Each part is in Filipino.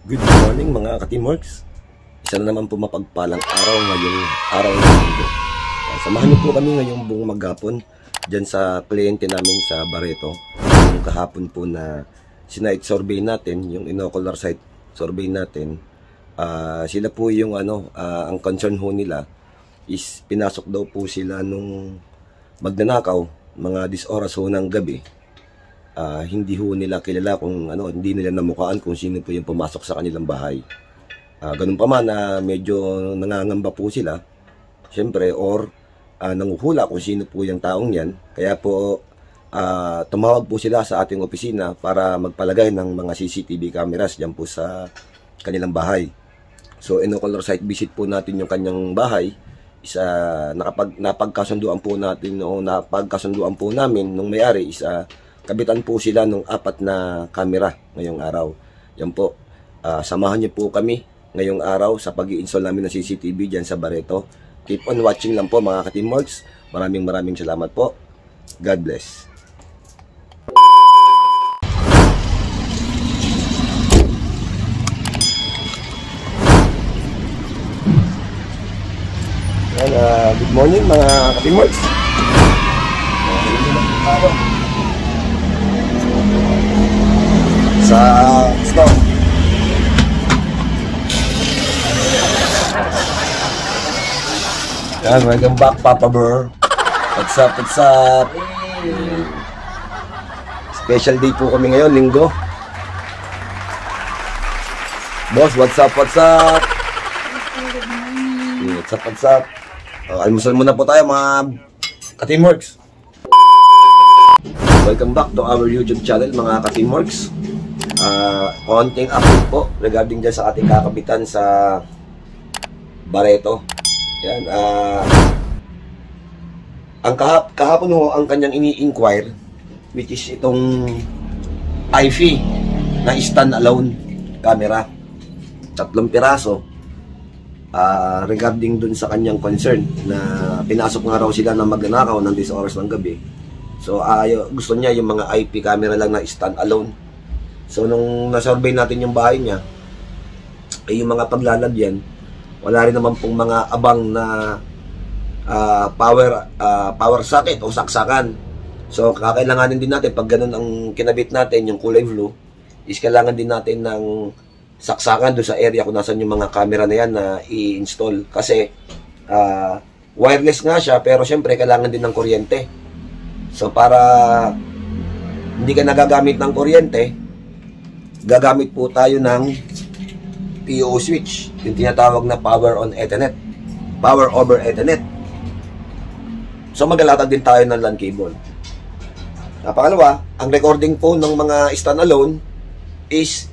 Good morning mga ka-teamworks. Isa na naman po mapagpalang araw ngayong araw ng linggo. Samahan niyo po kami ngayong buong maghapon dyan sa kliyente namin sa Barreto. Yung kahapon po na site survey natin, yung inocular site survey natin, sila po yung ang concern ho nila is pinasok daw po sila nung magnanakaw mga 10 oras ho ng gabi. Hindi ho nila kilala kung hindi nila namukaan kung sino po yung pumasok sa kanilang bahay. Ganun pa man na medyo nangangamba po sila, syempre, or nanguhula kung sino po yung taong yan. Kaya po tumawag po sila sa ating opisina para magpalagay ng mga CCTV cameras dyan po sa kanilang bahay. So inocular site visit po natin yung kanyang bahay. Napagkasunduan po natin o napagkasunduan po namin nung may-ari is kabitan po sila ng 4 na camera ngayong araw. Yan po. Samahan niyo po kami ngayong araw sa pag-i-install namin ng CCTV dyan sa Barreto. Keep on watching lang po mga ka-teamworks. Maraming salamat po. God bless. Good morning mga ka-teamworks. Sa snow. Yan, welcome back Papa Burr. What's up, what's up? Special day po kami ngayon, linggo. Boss, what's up, what's up? What's up? Almusal muna po tayo mga ka-teamworks. Welcome back to our YouTube channel mga ka-teamworks. Konting update po regarding dyan sa ating kakabitan sa Barreto. Yan, ang kahapon ho ang kanyang ini-inquire, which is itong iFi na stand-alone camera, 3 piraso, regarding dun sa kanyang concern na pinasok nga raw sila na magnanakaw ng 10 oras ng gabi. So gusto niya yung mga IP camera lang na stand-alone. So nung na-survey natin yung bahay niya, yung mga paglalagyan, wala rin naman pong mga abang na power socket o saksakan. So kakailanganin din natin pag ganun ang kinabit natin, yung kulay blue, is kailangan din natin ng saksakan doon sa area kung nasan yung mga camera na yan na i-install. Kasi wireless nga siya, pero syempre kailangan din ng kuryente. So para hindi ka nagagamit ng kuryente, gagamit po tayo ng PO switch, yung tinatawag na power on Ethernet, power over Ethernet. So maglalatag din tayo ng LAN cable. Pangalawa, ang recording po ng mga standalone is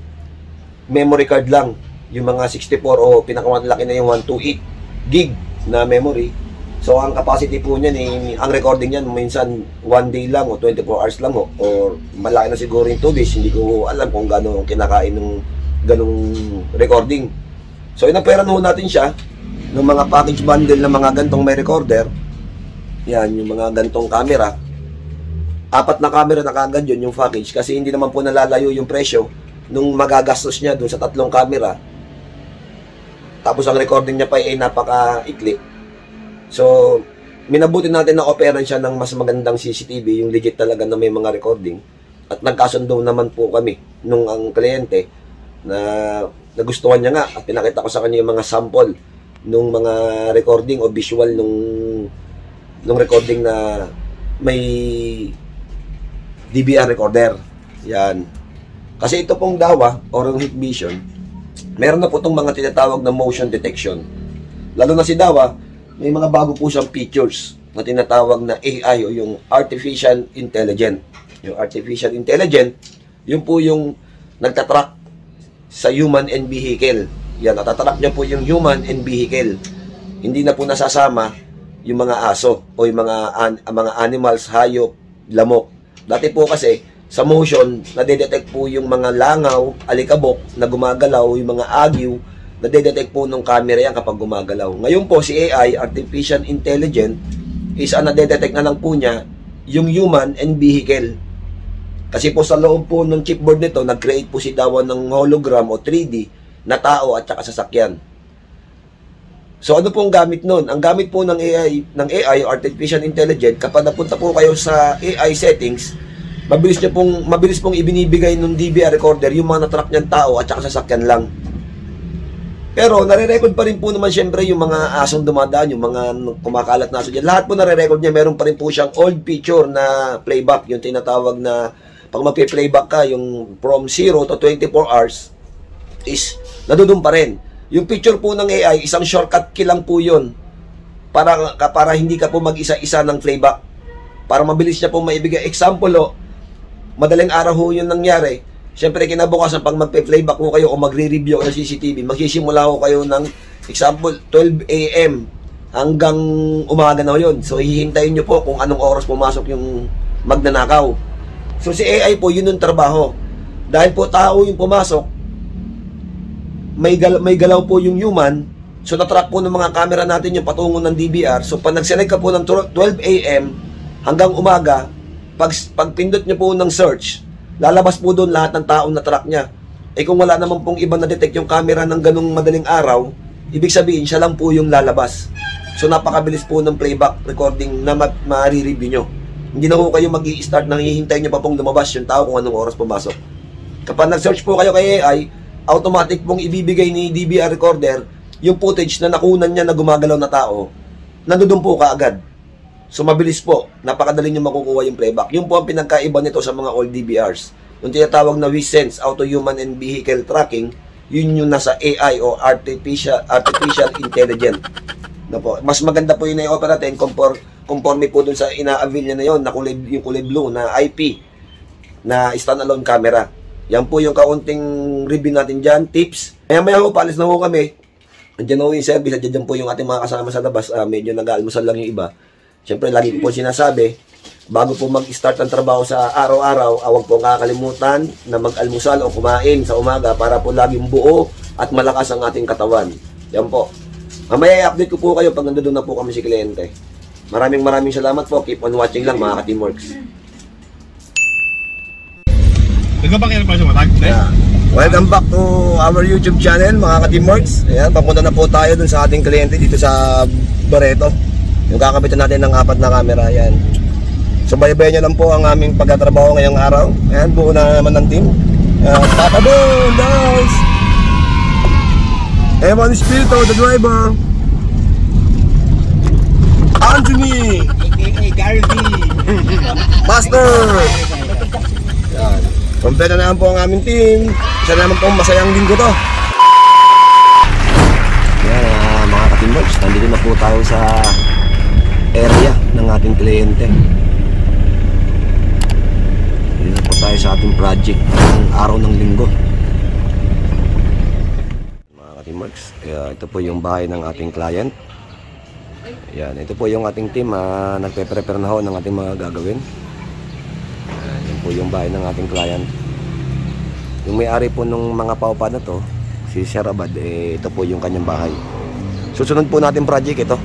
memory card lang, yung mga 64 o pinakamalaki na yung 128 gig na memory. So ang capacity po niyan, ang recording niyan minsan 1 day lang o 24 hours lang or malaki na siguro yung 2 days. Hindi ko alam kung gaano kinakain ng ganong recording. So inaperan ho natin siya ng mga package bundle na mga gantong may recorder. Yan, yung mga gantong camera. 4 na camera na kagad yun yung package, kasi hindi naman po nalalayo yung presyo nung magagastos niya dun sa 3 camera. Tapos ang recording niya pa ay napaka-ikli. So, minabuti natin na operan siya ng mas magandang CCTV, yung legit talaga na may mga recording. At nagkasundo naman po kami nung ang kliyente na nagustuhan niya nga at pinakita ko sa kanya yung mga sample nung mga recording o visual nung recording na may DVR recorder. Yan. Kasi ito pong DAWA or yung Hikvision, meron na po itong mga tinatawag na motion detection. Lalo na si DAWA, may mga bago po siyang features na tinatawag na AI o yung Artificial Intelligence. Yung Artificial Intelligence, yun po yung nagtatrack sa human and vehicle. Yan, natatrack niya po yung human and vehicle. Hindi na po nasasama yung mga aso o yung mga animals, hayop, lamok. Dati po kasi, sa motion, nadedetect po yung mga langaw, alikabok na gumagalaw, yung mga agiw, nadedetect po ng camera yan kapag gumagalaw. Ngayon po, si AI, Artificial Intelligence, is nadedetect na lang po niya yung human and vehicle. Kasi po sa loob po ng chipboard nito, nag-create po si DAWA ng hologram o 3D na tao at saka sasakyan. So ano pong gamit nun? Ang gamit po ng AI o Artificial Intelligence, kapag napunta po kayo sa AI settings, mabilis pong ibinibigay ng DVR recorder yung mga natrack niyang tao at saka sasakyan lang. Pero nare-record pa rin po naman syempre yung mga asong dumadaan, yung mga kumakalat na aso dyan. Lahat po nare-record niya. Meron pa rin po siyang old feature na playback, yung tinatawag na pag magpe-playback ka, yung from 0 to 24 hours is nadudun pa rin. Yung picture po ng AI, isang shortcut key lang po yun para hindi ka po mag-isa-isa ng playback. Para mabilis niya po maibigay. Example madaling araw ho yun nangyari. Siyempre, kinabukasan, pag magpe-playback ko kayo o magre-review ng CCTV, magsisimula ko kayo ng, example, 12 AM hanggang umaga na yun. So, hihintayin nyo po kung anong oras pumasok yung magnanakaw. So, si AI po, yun yung trabaho. Dahil po tao yung pumasok, may galaw po yung human, so natrack po ng mga camera natin yung patungo ng DVR. So, pag nag-select ka po ng 12 AM hanggang umaga, pag pindot nyo po ng search, lalabas po doon lahat ng taong na-track niya. Eh kung wala naman pong iba na-detect yung camera ng ganung madaling araw, ibig sabihin siya lang po yung lalabas. So napakabilis po ng playback recording na ma-review nyo. Hindi na po kayo mag-i-start nang hihintay nyo pa pong lumabas yung tao kung anong oras pumasok. Kapag nag-search po kayo kay AI, automatic pong ibibigay ni DVR recorder yung footage na nakunan niya na gumagalaw na tao. Nandoon po kaagad. So, mabilis po. Napakadali nyo makukuha yung playback. Yung po ang pinagkaiba nito sa mga old DVRs. Yung tinatawag na WISense, Auto Human and Vehicle Tracking, yun yung nasa AI o Artificial Intelligence. No po. Mas maganda po yun na i-opera natin conforme po dun sa ina-avail niya na yun, na yung kulay blue na IP na standalone camera. Yan po yung kaunting review natin dyan, tips. Maya po, paalis na po kami. Andiyan po yung service, at dyan po yung ating mga kasama sa labas. Medyo nag-aalmusal lang yung iba. Siyempre, lagi po sinasabi, bago po mag-start ang trabaho sa araw-araw, huwag po kakalimutan na mag-almusal o kumain sa umaga para po laging buo at malakas ang ating katawan. Yan po. Mamaya i-update ko po kayo pag nandoon na po kami si kliyente. Maraming salamat po. Keep on watching lang mga ka-teamworks. Welcome back to our YouTube channel mga ka-teamworks. Ayan, papunta na po tayo dun sa ating kliyente dito sa Barreto. Yung kakabitan natin ng 4 na camera, yan. So bayabayan nyo lang po ang aming pagtatrabaho ngayong araw. Ayan, buo na naman ng team. Papa Boom, guys! Evan Espirito, the driver. Anthony! A.k.a. Gary V. Master! Yan. Kompleto na po ang aming team. Isa naman pong masayang linggo to. Yan, mga ka-teamworks, nandito na po tayo sa area ng ating kliyente. Dito po tayo sa ating project ng araw ng linggo. Mga ka-teamworks, ito po yung bahay ng ating client. Yan, ito po yung ating team, nagpe-prepare na ho ng ating mga gagawin. Yan po yung bahay ng ating client. Yung may-ari po ng mga paupa na to, si Sir Abad, ito po yung kanyang bahay. Susunod po natin project ito.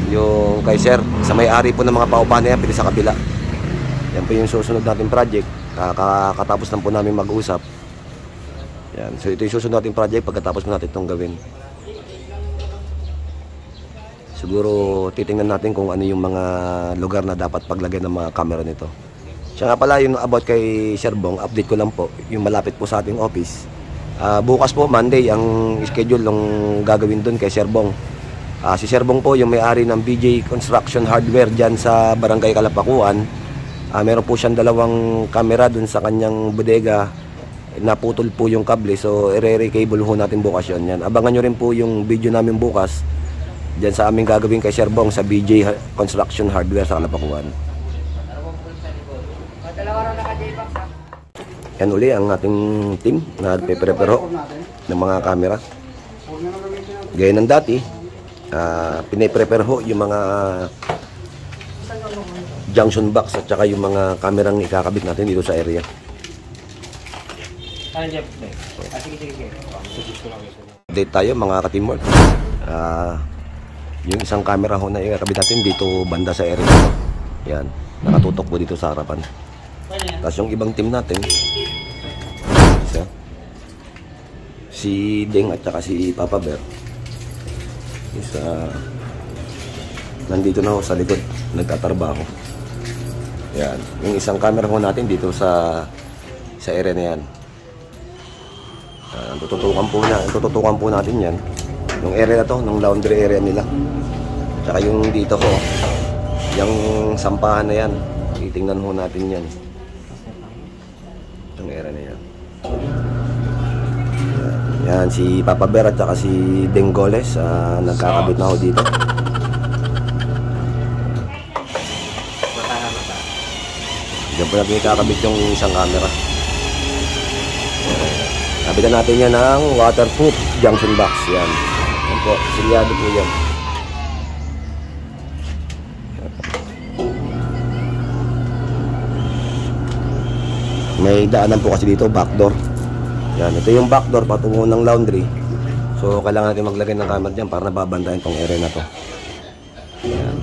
Yung kay Sir, sa may-ari po ng mga paupa na yan, pili sa kabila. Yan po yung susunod natin project. Kakatapos lang po namin mag-usap. Yan. So ito yung susunod natin project pagkatapos po natin itong gawin. Siguro titingnan natin kung ano yung mga lugar na dapat paglagay ng mga camera nito. Siya nga pala yung about kay Sir Bong, update ko lang po, yung malapit po sa ating office. Bukas po, Monday, ang schedule ng gagawin doon kay Sir Bong. Si Sir Bong po yung may-ari ng BJ Construction Hardware dyan sa Barangay Kalapakuan. Meron po siyang 2 camera dun sa kanyang bodega. Naputol po yung kable, so i-re-cable ho natin bukas yun. Yan. Abangan nyo rin po yung video namin bukas dyan sa aming gagawin kay Sir Bong sa BJ Construction Hardware sa Kalapakuan. Yan uli ang ating team na nagpe-prepare ho ng mga camera. Gaya ng dati, piniprepare ho yung mga junction box at saka yung mga kamerang ikakabit natin dito sa area. Update tayo mga ka-teamwork. Yung isang camera ho na ikakabit natin dito banda sa area. Yan, nakatutok po dito sa harapan. Tapos yung ibang team natin, si Ding at saka si Papa Bear is nandito na ho sa likod, nagtatrabaho. Yan, yung isang camera ho natin dito sa area na yan. Tututukan po natin yan. Yung area na to, ng laundry area nila. Tsaka yung dito ho, yung sampahan na yan. Titingnan ho natin yan. Yung area na yan. Yan, si Papa Bear at saka si Dengoles, nagkakabit na ho dito. Diyan po natin ikakabit yung isang camera. Kabitan natin yan ng waterproof junction box. Yan. Yan po, silyado po yan. May daanan po kasi dito, backdoor. Yan, ito yung backdoor patungo ng laundry. So, kailangan natin maglagay ng camera dyan para nababantayan tong area na to. Yan.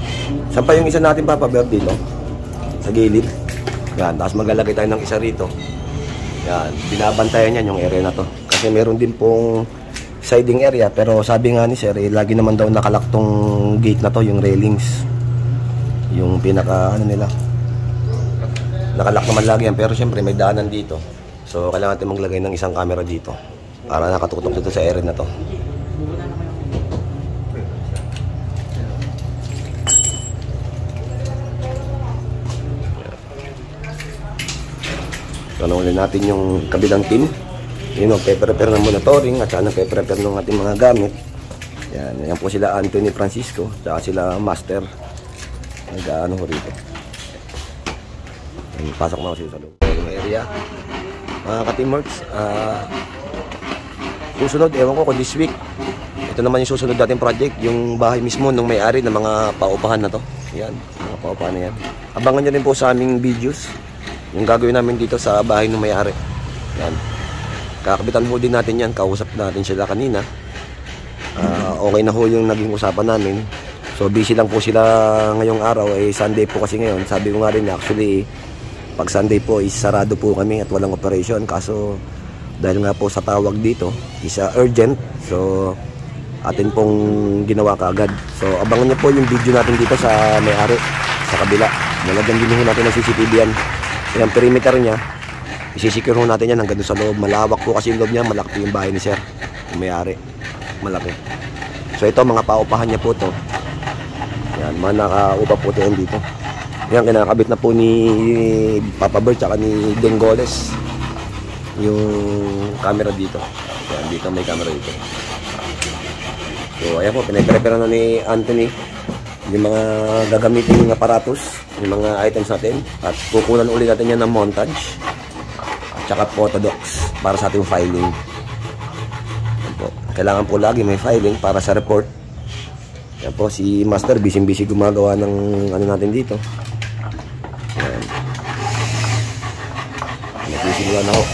Saan pa yung isa natin, Papa Bear, dito? Sa gilid. Yan, tapos maglalagay tayo ng isa rito. Yan, binabantayan yan yung area na to. Kasi meron din pong siding area. Pero sabi nga ni Sir, lagi naman daw nakalak tong gate na to, yung railings. Yung pinaka, nila. Nakalak naman lagi yan, pero syempre may daanan dito. So, kailangan natin maglagay ng isang camera dito para nakatutok dito sa area na to. Tanungin natin yung kabilang team. Yun, nagpe-prepare ng monitoring at saka nagpe-prepare ng ating mga gamit. Yan po sila Anthony Francisco, saka sila Master. Nag-ano ko rito. Pasok na kasi sa loob. Yung area. Mga ka-teamworks, susunod, ewan ko kung this week. Ito naman yung susunod natin project, yung bahay mismo ng may-ari ng mga paupahan na to. Yan, mga paupahan na yan. Abangan nyo rin po sa aming videos. Yung gagawin namin dito sa bahay ng may-ari. Yan. Kakabitan ho din natin yan. Kausap natin sila kanina. Okay na ho yung naging usapan namin. So busy lang po sila ngayong araw. Sunday po kasi ngayon. Sabi ko nga rin actually pag Sunday po is sarado po kami at walang operation. Kaso dahil nga po sa tawag dito is urgent. So atin pong ginawa kaagad. So abangan nyo po yung video natin dito sa may-ari. Sa kabila. Nalagyan din ho natin ng CCTV yan. Yung perimeter niya, isisecure natin yan hanggang doon sa loob. Malawak po kasi yung loob niya, malaki yung bahay ni Sir. Yung may-ari, malaki. So ito, mga paupahan niya po to. Yan, mga nakaupa po ito yan dito. Yan, kinakabit na po ni Papa Bear tsaka ni Dengoles yung camera dito. Yan, dito may camera dito. So ayan po, pinag-prepare na ni Anthony yung mga gagamitin ng aparatus, yung mga items natin, at kukunan ulit natin yan ng montage at saka photodocs para sa ating filing. Po. Kailangan po lagi may filing para sa report. Yan po, si Master busy gumagawa ng ano natin dito. Yan. Nagsisimula na ako.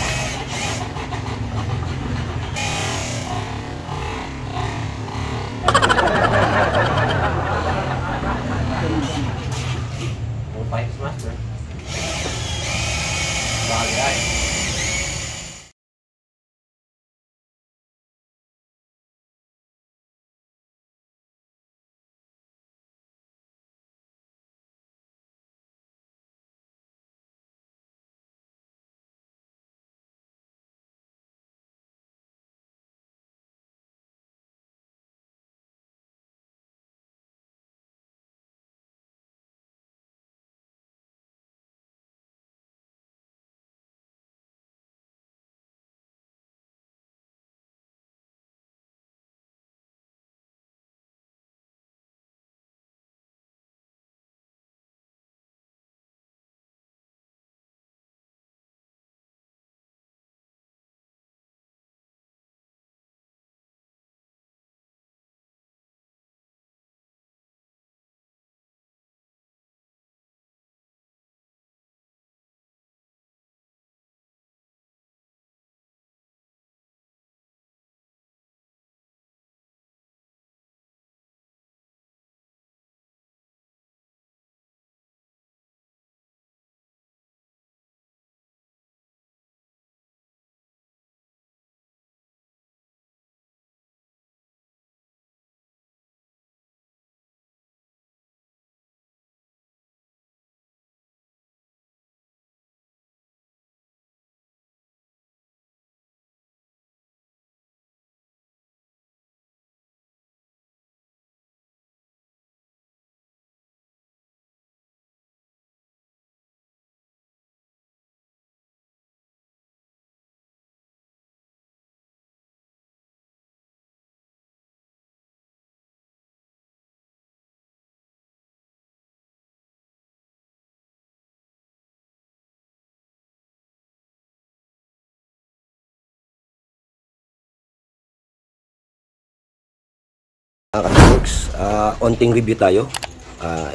onting review tayo.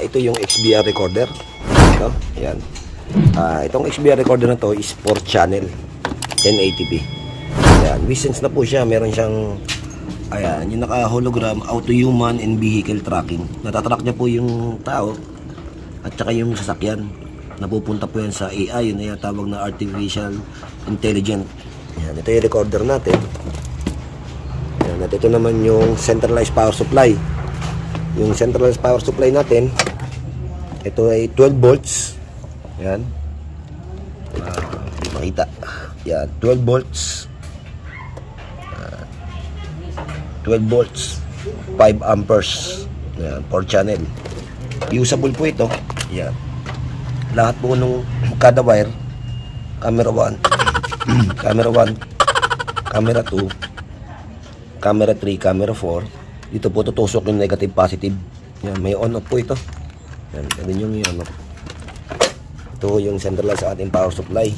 Ito yung XBR recorder. Ito, yan. Itong XBR recorder na to is 4 channel 1080p. Yan, Wesense na po siya. Meron siyang ayan, yung naka-hologram, auto human and vehicle tracking. Natatrack niya po yung tao at saka yung sasakyan. Napupunta po yan sa AI, yun ay tawag na artificial intelligence. Yan, ito yung recorder natin. Yan, at ito naman yung centralized power supply. Yung centralized power supply natin, ito ay 12 volts. Yan. Makita. Yan, 12 volts. 12 volts, 5 amperes. Yan, 4 channel. Usable po ito. Yan. Lahat po nung kada wire, camera 1, camera 1, camera 2, camera 3, camera 4. Dito po tutusok yung negative, positive. Yan, may on-off po ito. Yan, ganun yung on-off. Ito yung centralized sa ating power supply.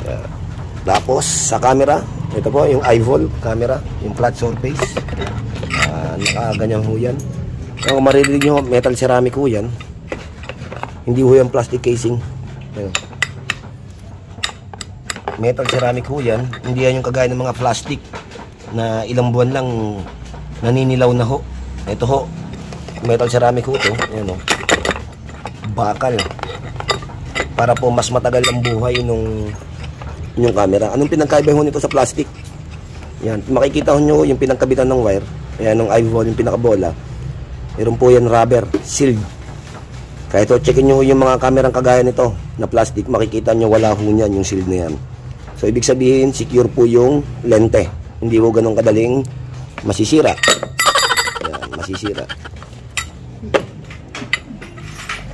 Yan. Tapos sa camera, ito po yung eyeball camera, yung flat surface. Nakaganyan ho yan. Kung maririnig nyo, metal ceramic ho yan. Hindi ho yan plastic casing. Ayan. Metal ceramic ho yan. Hindi yan yung kagaya ng mga plastic na ilang buwan lang naninilaw na ho. Ito ho, metal ceramic ho to. Ayan ho. Bakal. Para po mas matagal ang buhay nung yung camera. Anong pinagkaiba ho nito sa plastic? Yan, makikita ho nyo yung pinagkabitan ng wire. Ayan, ng eyeball, yung pinakabola. Meron po yan rubber, sealed. Kahit o checkin nyo yung mga kamerang kagaya nito na plastic, makikita nyo wala ho niyan yung sealed na yan. So ibig sabihin, secure po yung lente. Hindi ho ganun kadaling masisira. Ayan, masisira.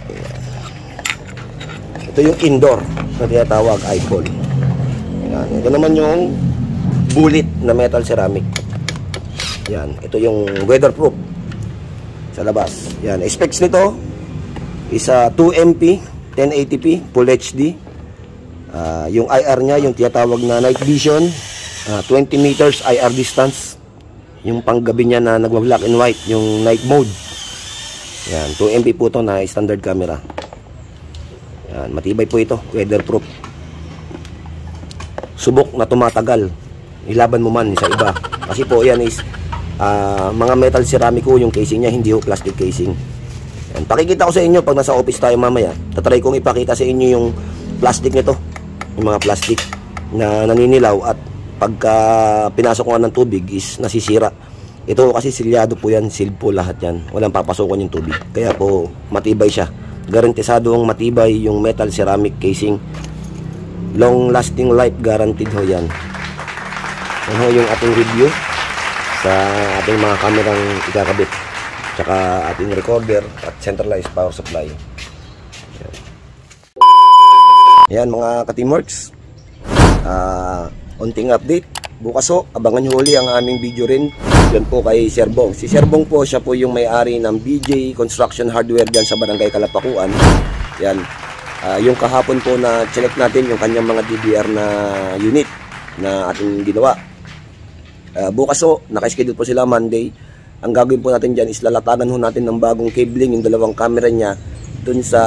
Ayan. Ito yung indoor na tinatawag eyeball. Yan. Ito naman yung bullet na metal ceramic. Yan. Ito yung weatherproof sa labas. Yan. Specs nito is 2MP 1080p Full HD. Yung IR nya, yung tinatawag na night vision, 20 meters IR distance. Yung panggabi nya na nagwa-black and white, yung night mode. Yan. 2MP po ito na standard camera. Yan. Matibay po ito. Weatherproof. Subok na tumatagal. Ilaban mo man sa iba. Kasi po yan is mga metal ceramic yung casing nya, hindi ho plastic casing. Yan. Pakikita ko sa inyo pag nasa office tayo mamaya. Tatry kong ipakita sa inyo yung plastic nito. Yung mga plastic na naninilaw at pagka pinasok ko ng tubig is nasisira. Ito kasi silyado po yan, sealed po lahat yan. Walang papasukan yung tubig. Kaya po matibay siya. Garantisadong matibay yung metal ceramic casing. Long lasting life guaranteed ho yan. Yan ho yung ating review sa ating mga kamerang ikakabit, tsaka ating recorder at centralized power supply. Yan mga ka-teamworks, unting update. Bukas ho, abangan nyo uli ang aming video rin. Yan po kay Sir Bong. Si Sir Bong po, siya po yung may-ari ng BJ Construction Hardware dyan sa Barangay Kalapakuan. Yan. Yung kahapon po na check natin yung kanyang mga DVR na unit na ating ginawa. Bukas ho, naka-schedule po sila Monday. Ang gagawin po natin dyan is lalatagan ho natin ng bagong cabling yung dalawang camera niya dun sa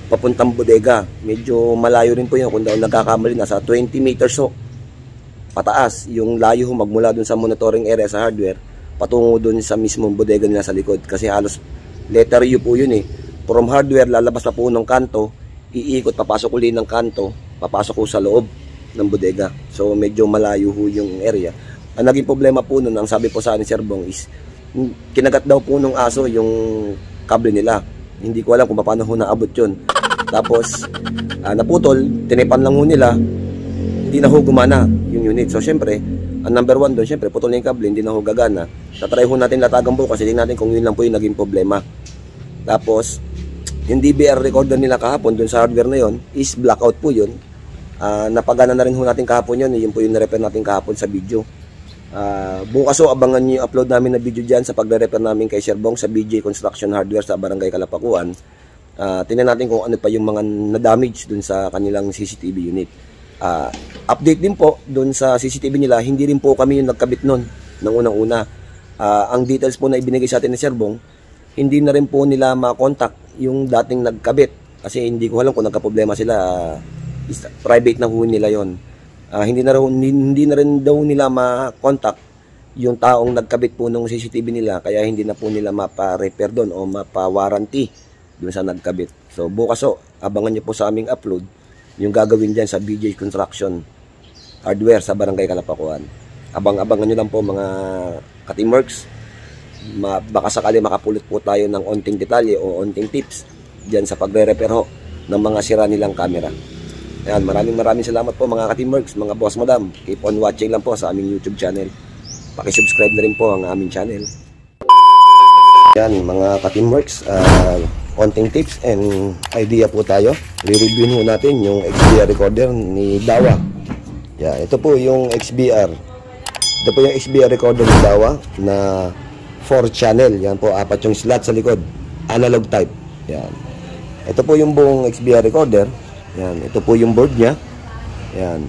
papuntang bodega. Medyo malayo rin po yun kung daw nagkakamali, nasa 20 meters ho pataas yung layo ho magmula dun sa monitoring area sa hardware patungo dun sa mismong bodega nila sa likod. Kasi halos letter U po yun eh. From hardware, lalabas na po ng kanto, iikot, papasok uli ng kanto, papasok ko sa loob ng bodega. So medyo malayo ho yung area. Ang naging problema po nun, ang sabi po sa akin ni Sir Bong is kinagat daw po ng aso yung kable nila. Hindi ko alam kung paano ho naabot yun. Tapos naputol, tinipan lang ho nila, hindi na ho gumana yung unit. So syempre, ang number one doon, syempre putol na yung kable, hindi na ho gagana. Tatry ho natin latagan po kasi tingnan natin kung yun lang po yung naging problema. Tapos yung DVR recorder nila kahapon doon sa hardware na yon is blackout po yun. Napagana na rin ho natin kahapon yun. Yun po yung na-repair natin kahapon sa video. Bukas ho, abangan nyo yung upload namin na video dyan sa pagre-repair namin kay Sir Bong sa BJ Construction Hardware sa Barangay Kalapakuan. Tingnan natin kung ano pa yung mga na-damage dun sa kanilang CCTV unit. Update din po dun sa CCTV nila, hindi rin po kami yung nagkabit nun ng unang-una. ang details po na ibinigay sa atin ni Sir Bong, hindi na rin po nila makontak yung dating nagkabit. Kasi hindi ko alam kung nagka-problema sila. Private na ho nila yon. Hindi na rin daw nila makontak yung taong nagkabit po ng CCTV nila. Kaya hindi na po nila mapa-repair doon o mapa-warranty doon sa nagkabit. So bukas abangan nyo po sa aming upload yung gagawin dyan sa BJ Construction Hardware sa Barangay Kalapakuan. Abangan nyo lang po mga ka-teamworks. Baka sakali makapulot po tayo ng onting detalye o onting tips dyan sa pagre-repair ho ng mga sira nilang camera. Ayan, maraming salamat po mga ka-teamworks, mga boss madam. Keep on watching lang po sa aming YouTube channel. Pakisubscribe na rin po ang aming channel. Yan mga ka-teamworks, onting tips and idea po tayo. Re-review ho natin yung XBR recorder ni Dawa. Yan, ito po yung XBR. Ito po yung XBR recorder ni Dawa na 4 channel. Yan po, 4 yung slot sa likod. Analog type. Yan. Ito po yung buong XBR recorder. Yan. Ito po yung board niya. Yan.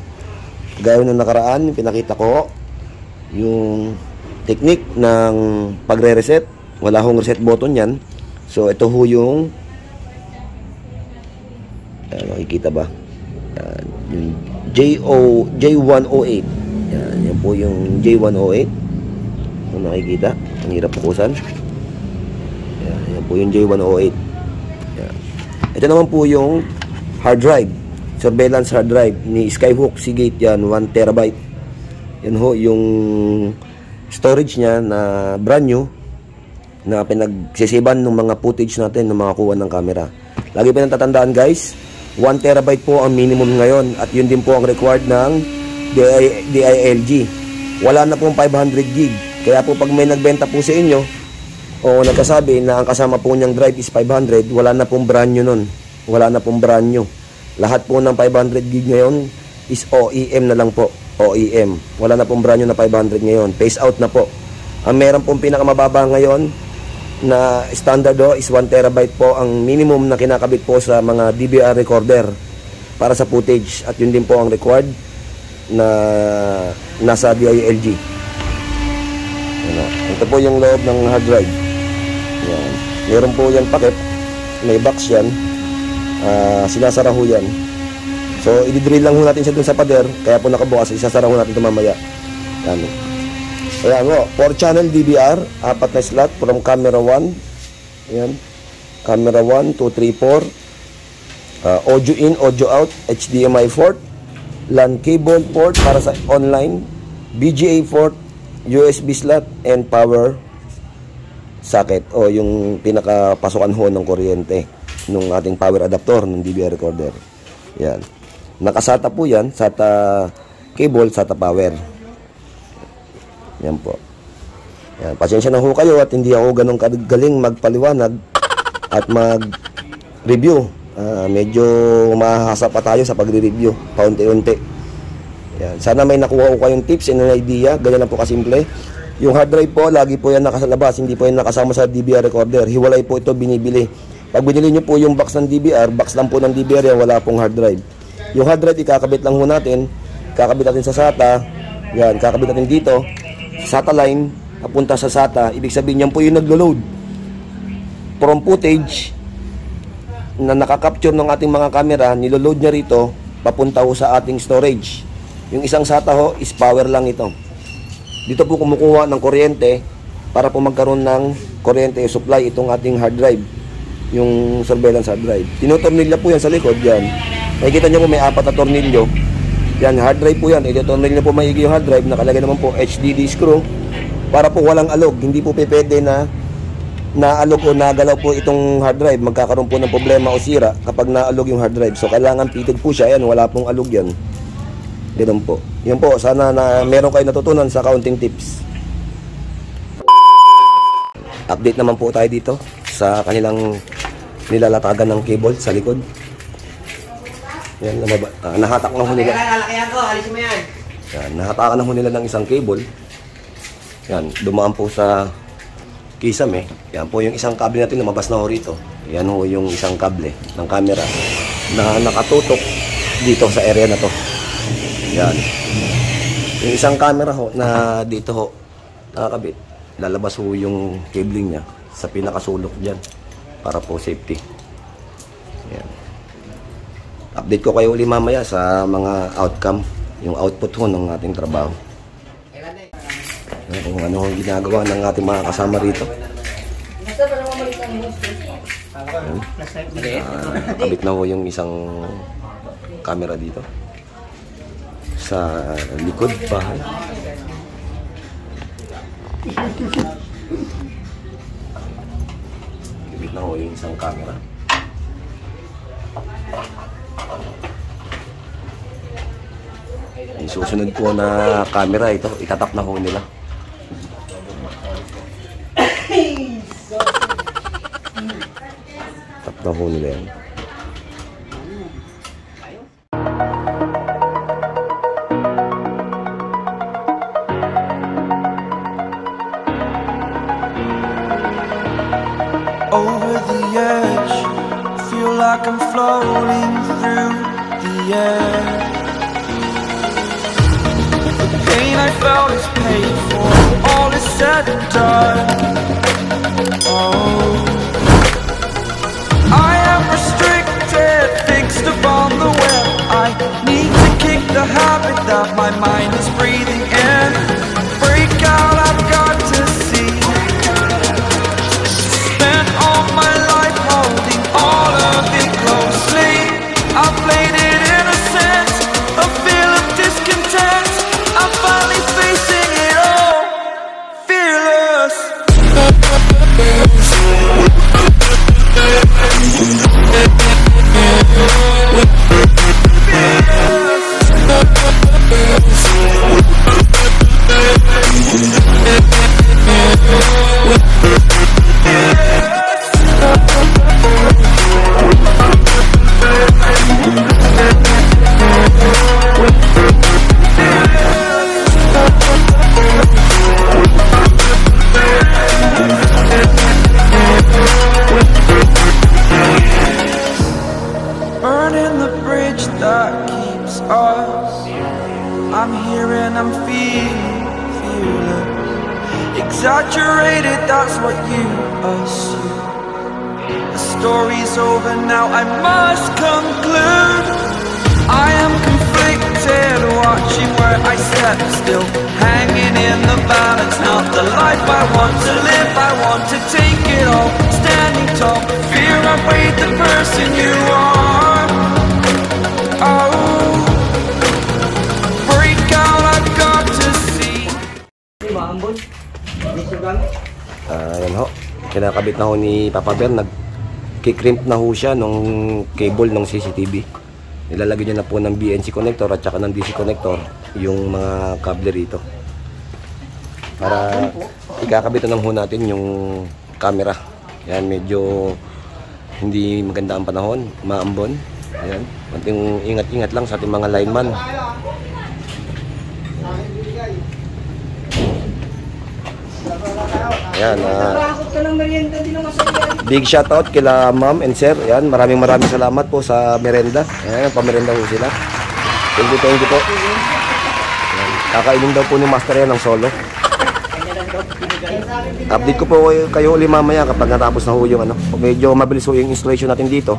Gaya nung nakaraan, pinakita ko yung technique ng pagre-reset. Wala hong reset button yan. So, ito ho yung makikita ba? Yan. Yung J108. Yan po yung J108. Kung nakikita, ang hirap pukusan. Yan po yung J108. Yan. Ito naman po yung hard drive. Surveillance hard drive ni Skyhook Seagate. Yan, 1 terabyte. Yan ho yung storage niya na brand new na pinagsisiban ng mga footage natin ng mga kuha ng camera. Lagi pa natatandaan guys, 1 terabyte po ang minimum ngayon at yun din po ang required ng DILG. Wala na pong 500 gig. Kaya po pag may nagbenta po sa inyo o nagkasabi na ang kasama po niyang drive is 500, wala na pong brand new nun. Wala na pong brand new. Lahat po ng 500 gig ngayon is OEM na lang po. OEM. Wala na pong brand new na 500 ngayon. Phase out na po. Ang meron pong pinakamababa ngayon na standard is 1 terabyte po ang minimum na kinakabit po sa mga DVR recorder para sa footage. At yun din po ang required na nasa DILG. Ito po yung loob ng hard drive. Yan. Meron po yan pakit. May box yan. Sinasara ho yan. So, i-drill lang ho natin siya dun sa pader. Kaya po nakabukas. Isasara ho natin ito mamaya. Yan. Ayan ho. 4 channel DVR. 4 na slot from camera 1. Ayan. Camera 1, 2, 3, 4. Audio in, audio out. HDMI port. LAN cable port para sa online. BGA port. USB slot and power socket o yung pinakapasukan ho ng kuryente ng ating power adapter ng DVR recorder. Yan. Nakasata po yan, SATA cable, SATA power. Yan po. Yan. Pasensya na ho kayo at hindi ako ganun kagaling magpaliwanag at mag-review. Medyo mahasa pa tayo sa pagre-review, paunti-unti. Yan. Sana may nakuha ko kayong tips and idea. Ganyan lang po kasimple. Yung hard drive po, lagi po yan nakasalabas. Hindi po yan nakasama sa DVR recorder. Hiwalay po ito binibili. Pag binili nyo po yung box ng DVR, box lang po ng DVR yan, wala pong hard drive. Yung hard drive, ikakabit lang ho natin. Kakabit natin sa SATA. Yan, kakabit natin dito. SATA line, papunta sa SATA. Ibig sabihin yan po yung naglo-load from footage na nakakapture ng ating mga camera. Nilo-load niya rito, papunta ho sa ating storage. Yung isang SATA ho is power lang ito. Dito po kumukuha ng kuryente para po magkaroon ng kuryente supply itong ating hard drive. Yung surveillance hard drive. Tinutornilyo po yan sa likod. Yan. Nakikita nyo po may 4 na tornilyo. Yan, hard drive po yan. Ito-tornilyo po maigi yung hard drive. Nakalagay naman po HDD screw. Para po walang alog. Hindi po pwede na naalog o nagalaw po itong hard drive. Magkakaroon po ng problema o sira kapag naalog yung hard drive. So kailangan fitted po siya. Yan, wala pong alog yan. Ganun po. Yun po, sana na meron kayo natutunan sa counting tips. Update naman po tayo dito sa kanilang nilalatagan ng cable sa likod. Yan, nahatak lang ho nila. Yan, nahatakan lang ho nila ng isang cable. Yan, dumaan po sa kisame. Yan po yung isang kable natin lumabas na ho rito. Yan ho yung isang kable ng camera na nakatutok dito sa area na to. Yan. Yung isang camera ho na dito ho nakakabit. lalabas po yung cabling niya sa pinakasulok dyan para po safety. Ayan. Update ko kayo uli mamaya sa mga outcome, yung output ho ng ating trabaho. Ayan, kung ano ang ginagawa ng ating mga kasama rito. Kabit na ho yung isang camera dito sa likod bahay. Kabit na ho yung isang camera. Yung susunod po na camera ito, itatap na ho nila. Tap na ho nila yan. Over the edge, feel like I'm floating through the air. The pain I felt is paid for, all is said and done. Oh, I am restricted, fixed upon the web. I need to kick the habit that my mind is breathing in. Break out, I've got to see. Spent all my life holding all of it closely. I played it innocent, a feel of discontent. I'm finally facing it all, fearless. Burning the bridge that keeps us. I'm here and I'm feeling fearless. Exaggerated, that's what you assume. The story's over now, I must conclude. I am conflicted, watching where I step still, hanging in the balance. Not the life I want to live, I want to take it all. Standing tall, fear I weighed the person you are. Oh, break out, I've got to see. Ayan ho, kinakabit na ho ni Papa Bear. Nag-crimp na ho siya nung cable ng CCTV. Nilalagyan niya na po ng BNC connector at saka ng DC connector yung mga kable rito. Para ikakabitan lang ho natin yung camera. Yan, medyo hindi maganda ang panahon, maambon. Ayan, konting ingat-ingat lang sa ating mga lineman. Ayan, big shoutout kila ma'am and sir. Ayan, maraming salamat po sa merenda. Ayan, pamerenda po sila. Thank you po. Ayan, kakainin daw po ni Master yan ng solo. Update ko po kayo uli mamaya kapag natapos na ho yung ano. Medyo mabilis ho yung installation natin dito.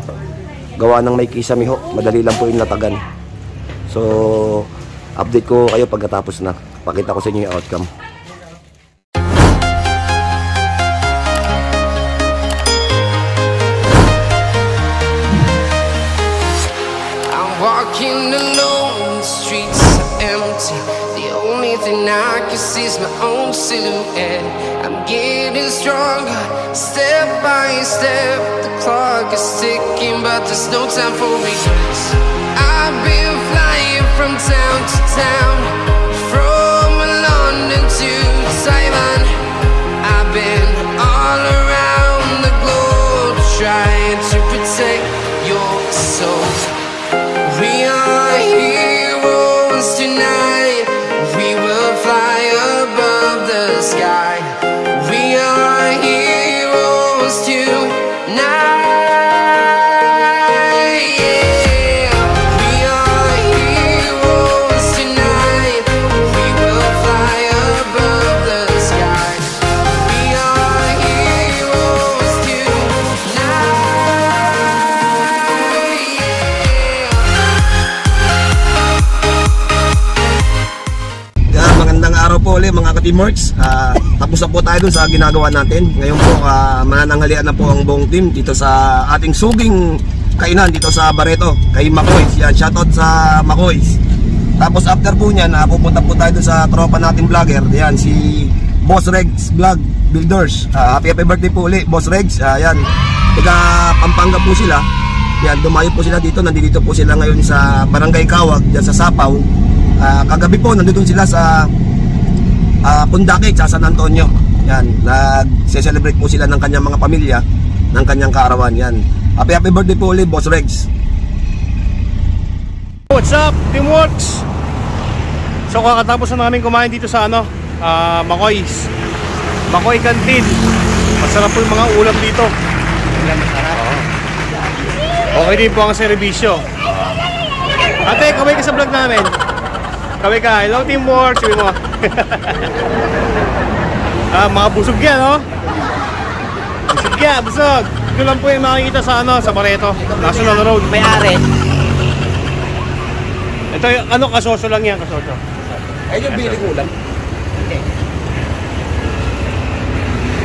Gawa ng may kisame ho. Madali lang po yung latagan. So, update ko kayo pag natapos na. Pakita ko sa inyo yung outcome. Walking alone, the streets are empty. The only thing I can see is my own silhouette. I'm getting stronger, step by step. The clock is ticking, but there's no time for regrets. I've been flying from town to town, from London to Taiwan. I've been all around the globe, trying to protect your soul. We are heroes tonight. We will fly above the sky. We are heroes tonight. Yeah. We are heroes tonight. uli mga ka-teamworks. Tapos na po tayo dun sa ginagawa natin. Ngayon po, manananghalian na po ang buong team dito sa ating suging kainan dito sa Barreto, kay Makoys. Yan, shoutout sa Makoys. Tapos after po niyan, pupunta po tayo dun sa tropa nating vlogger. Yan, si Boss Regs Vlog Builders. Happy birthday po uli, Boss Regs. Yan, taga Pampanga po sila. Yan, dumayo po sila dito. Nandito po sila ngayon sa Barangay Kawag, dyan sa Sapaw. Kagabi po, nandito sila sa Pundakit, sa San Antonio. Yan, nag-celebrate po sila ng kanyang mga pamilya, ng kanyang kaarawan. Yan, happy birthday po ulit, Boss Regs. What's up, Teamworks? So kakatapos na namin kumain dito sa Makoy's Makoy Canteen. Masarap po yung mga ulam dito. Okay din po ang serbisyo. Ate, kaway ka sa vlog namin. Kaway ka, hello Teamworks. Sabi mo. Mga busog yan, no? Busog yan, busog. Ito lang po yung makikita sa sa Barreto National Road. May ari. Ito yung kasoso lang yan, kasoso. Ayun yung biling ulam.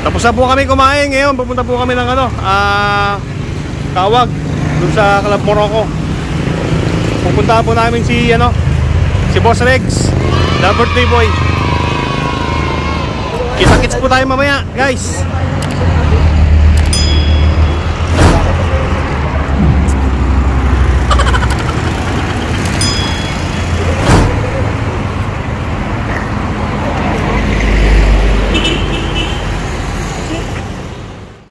Tapos na po kami kumain ngayon. Pupunta po kami ng Kawag, dun sa Club Morocco. Pupunta po namin si Boss Regs, the birthday boy. Kita-kits po tayo mamaya, guys.